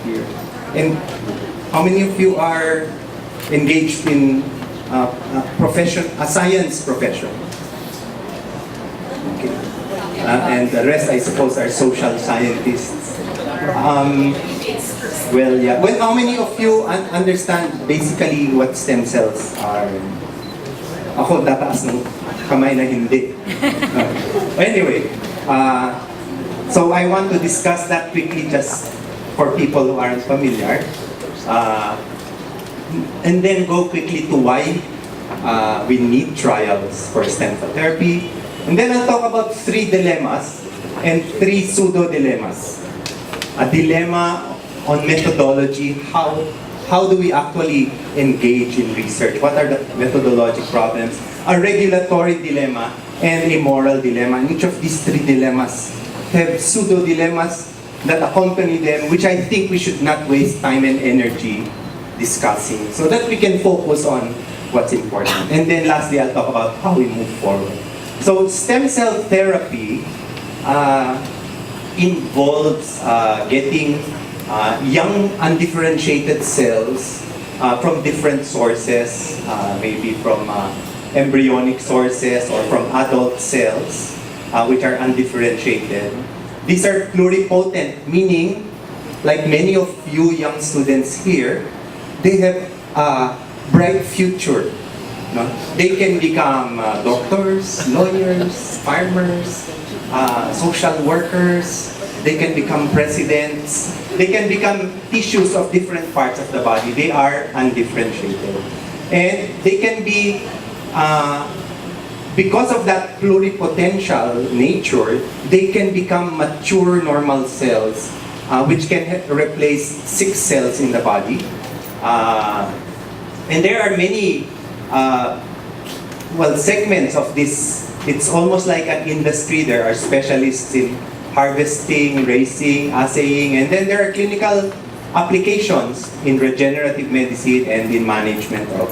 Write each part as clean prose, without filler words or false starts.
here? And how many of you are engaged in a science profession? Okay. And the rest, I suppose, are social scientists. Well, yeah. Well, how many of you understand basically what stem cells are? Ako, tataas ng kamay na hindi. Anyway, so I want to discuss that quickly just for people who aren't familiar. And then go quickly to why we need trials for stem cell therapy. And then I'll talk about 3 dilemmas and 3 pseudo-dilemmas. A dilemma on methodology, how do we actually engage in research? What are the methodologic problems? A regulatory dilemma and a moral dilemma. And each of these 3 dilemmas have pseudo-dilemmas that accompany them, which I think we should not waste time and energy discussing, so that we can focus on what's important. And then lastly, I'll talk about how we move forward. So stem cell therapy involves getting young undifferentiated cells from different sources, maybe from embryonic sources or from adult cells, which are undifferentiated. These are pluripotent, meaning, like many of you young students here, they have a bright future. No? They can become doctors, lawyers, farmers, social workers. They can become presidents. They can become tissues of different parts of the body. They are undifferentiated. And they can be, because of that pluripotential nature, they can become mature normal cells, which can replace 6 cells in the body. And there are many segments of this. It's almost like an industry. There are specialists in harvesting, raising, assaying, and then there are clinical applications in regenerative medicine and in management of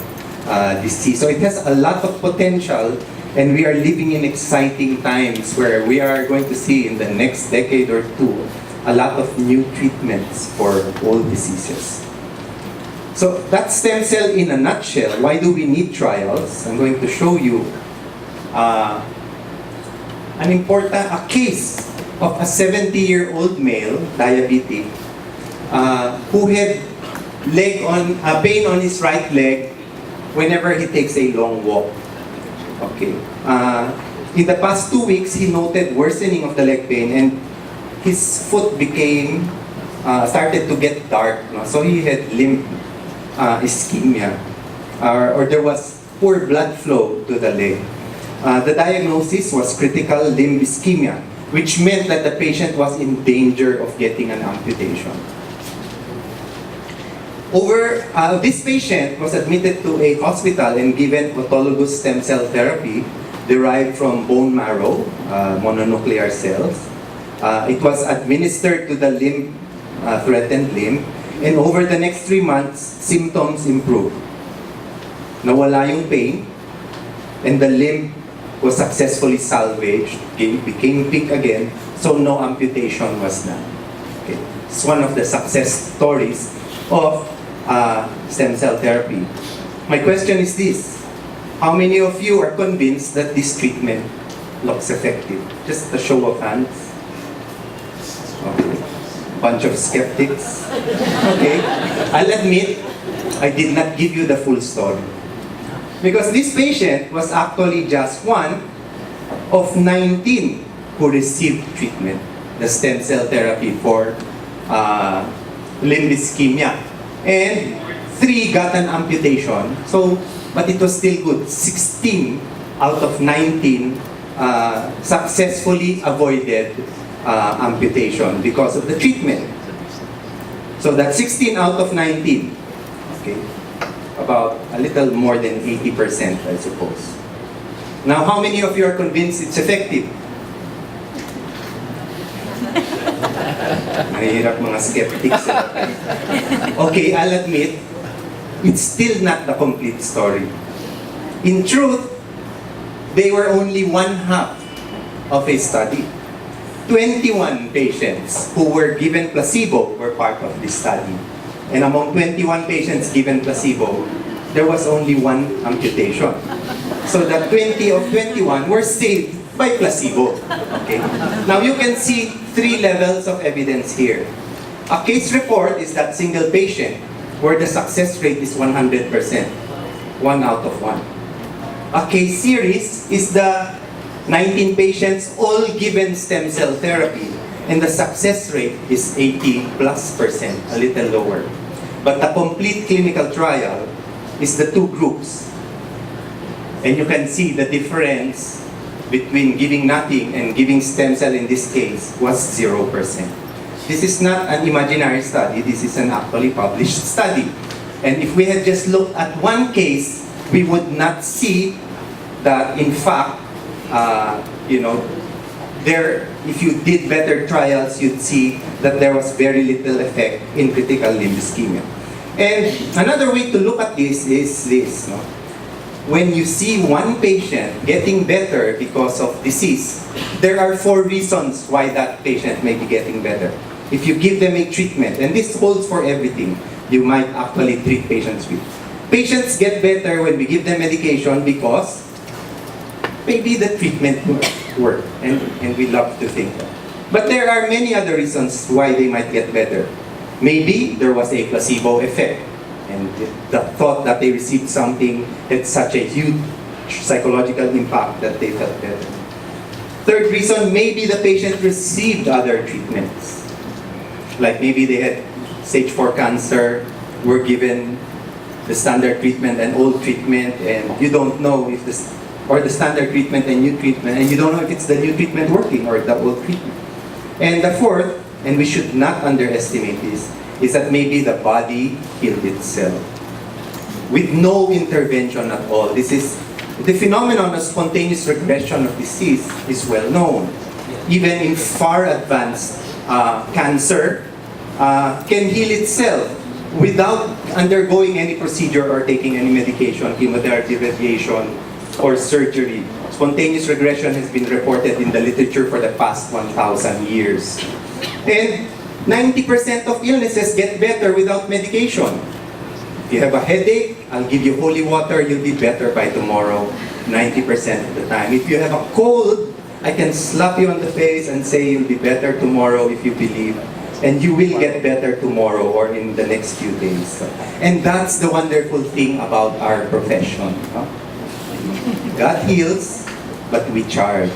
disease. So it has a lot of potential, and we are living in exciting times where we are going to see in the next decade or 2 a lot of new treatments for all diseases. So that's stem cell in a nutshell. Why do we need trials? I'm going to show you a case of a 70-year-old male, diabetic, who had pain on his right leg whenever he takes a long walk. Okay. In the past 2 weeks, he noted worsening of the leg pain, and his foot started to get dark. No? So he had limb ischemia, or there was poor blood flow to the leg. The diagnosis was critical limb ischemia, which meant that the patient was in danger of getting an amputation. This patient was admitted to a hospital and given autologous stem cell therapy derived from bone marrow, mononuclear cells. It was administered to the threatened limb, and over the next 3 months, symptoms improved. Nawala yung pain, and the limb was successfully salvaged, became big again, so no amputation was done. Okay. It's one of the success stories of stem cell therapy. My question is this: how many of you are convinced that this treatment looks effective? Just a show of hands. Okay. Bunch of skeptics. Okay. I'll admit, I did not give you the full story. Because this patient was actually just one of 19 who received treatment, the stem cell therapy for limb ischemia. And 3 got an amputation, but it was still good. 16 out of 19 successfully avoided amputation because of the treatment. So that's 16 out of 19. Okay. About a little more than 80%, I suppose. Now, how many of you are convinced it's effective? Mahirap mga skeptics. Okay, I'll admit, it's still not the complete story. In truth, they were only 1/2 of a study. 21 patients who were given placebo were part of this study. And among 21 patients given placebo, there was only one amputation. So the 20 of 21 were saved by placebo. Okay. Now you can see 3 levels of evidence here. A case report is that single patient where the success rate is 100%, 1 out of 1. A case series is the 19 patients all given stem cell therapy, and the success rate is 80+%, a little lower. But the complete clinical trial is the 2 groups. And you can see the difference between giving nothing and giving stem cell in this case was 0%. This is not an imaginary study, this is an actually published study. And if we had just looked at one case, we would not see that in fact, if you did better trials, you'd see that there was very little effect in critical limb ischemia. And another way to look at this is this. No? When you see one patient getting better because of disease, there are 4 reasons why that patient may be getting better. If you give them a treatment, and this holds for everything, you might actually treat patients with. Patients get better when we give them medication because maybe the treatment worked, and we love to think that. But there are many other reasons why they might get better. Maybe there was a placebo effect, and the thought that they received something had such a huge psychological impact that they felt better. Third reason, maybe the patient received other treatments. Like maybe they had stage 4 cancer, were given the standard treatment and old treatment, and you don't know if or the standard treatment and new treatment, and you don't know if it's the new treatment working or the old treatment. And the fourth, and we should not underestimate this, is that maybe the body healed itself with no intervention at all. This is the phenomenon of spontaneous regression of disease is well known. Even in far advanced cancer can heal itself without undergoing any procedure or taking any medication, chemotherapy, radiation, or surgery. Spontaneous regression has been reported in the literature for the past 1,000 years. And 90% of illnesses get better without medication. If you have a headache, I'll give you holy water, you'll be better by tomorrow, 90% of the time. If you have a cold, I can slap you on the face and say you'll be better tomorrow if you believe. And you will get better tomorrow or in the next few days. And that's the wonderful thing about our profession. Huh? God heals, but we charge.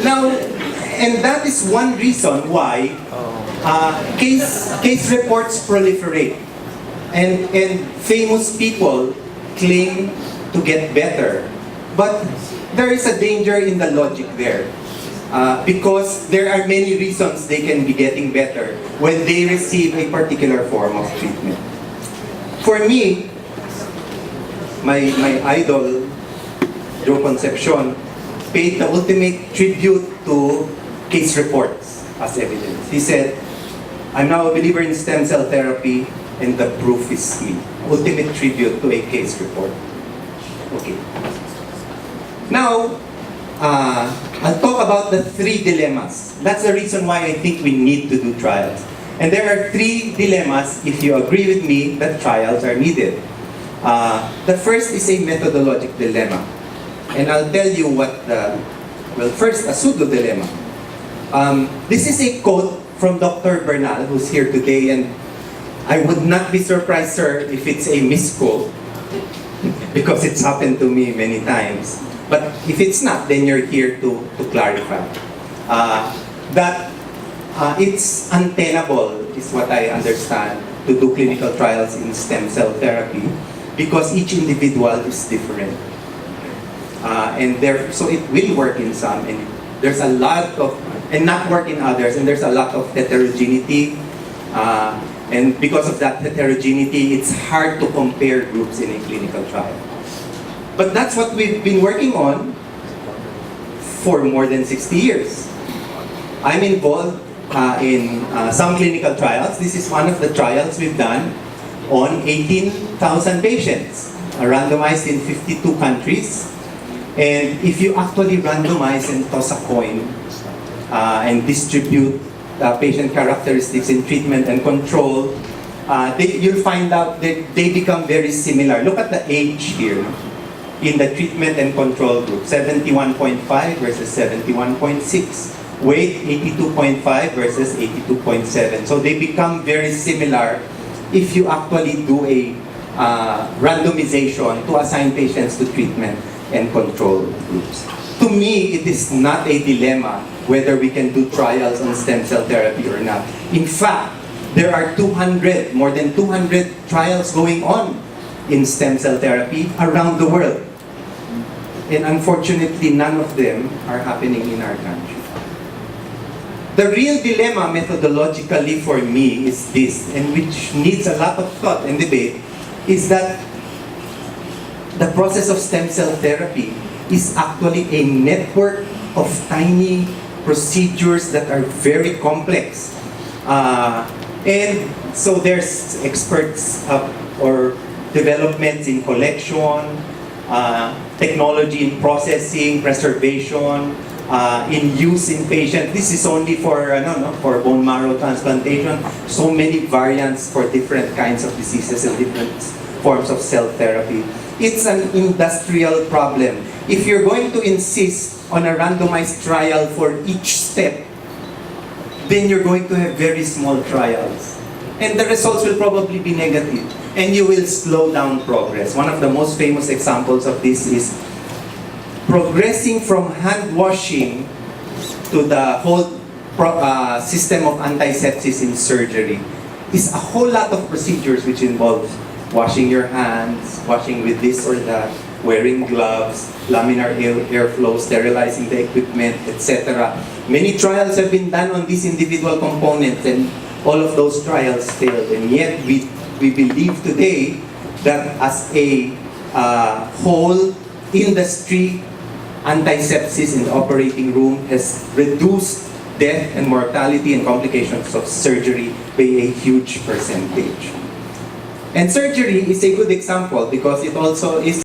Now, and that is one reason why case reports proliferate. And famous people claim to get better. But there is a danger in the logic there. Because there are many reasons they can be getting better when they receive a particular form of treatment. For me, my idol, Joe Concepcion, paid the ultimate tribute to case reports as evidence. He said, I'm now a believer in stem cell therapy and the proof is me. Ultimate tribute to a case report. Okay. Now, I'll talk about the 3 dilemmas. That's the reason why I think we need to do trials. And there are 3 dilemmas, if you agree with me, that trials are needed. The first is a methodologic dilemma. And I'll tell you what first, a pseudo-dilemma. This is a quote from Dr. Bernal, who's here today, and I would not be surprised, sir, if it's a misquote, because it's happened to me many times. But if it's not, then you're here to clarify. That it's untenable, is what I understand, to do clinical trials in stem cell therapy because each individual is different. So it will work in some, and there's a lot of, and not work in others, and there's a lot of heterogeneity. And because of that heterogeneity, it's hard to compare groups in a clinical trial. But that's what we've been working on for more than 60 years. I'm involved in some clinical trials. This is one of the trials we've done on 18,000 patients, randomized in 52 countries. And if you actually randomize and toss a coin and distribute patient characteristics in treatment and control, you'll find out that they become very similar. Look at the age here in the treatment and control group, 71.5 versus 71.6. Weight, 82.5 versus 82.7. So they become very similar if you actually do a randomization to assign patients to treatment and control groups. To me, it is not a dilemma whether we can do trials on stem cell therapy or not. In fact, there are more than 200 trials going on in stem cell therapy around the world. And unfortunately, none of them are happening in our country. The real dilemma methodologically for me is this, and which needs a lot of thought and debate, is that the process of stem cell therapy is actually a network of tiny procedures that are very complex. And so there's experts or developments in collection, technology in processing, preservation, in use in patients. This is only for for bone marrow transplantation. So many variants for different kinds of diseases and different forms of cell therapy. It's an industrial problem. If you're going to insist on a randomized trial for each step, then you're going to have very small trials. And the results will probably be negative. And you will slow down progress. One of the most famous examples of this is progressing from hand washing to the whole system of antisepsis in surgery is a whole lot of procedures which involves washing your hands, washing with this or that, wearing gloves, laminar airflow, sterilizing the equipment, etc. Many trials have been done on these individual components, and all of those trials failed. And yet we believe today that as a whole industry, antisepsis in the operating room has reduced death and mortality and complications of surgery by a huge percentage. And surgery is a good example because it also is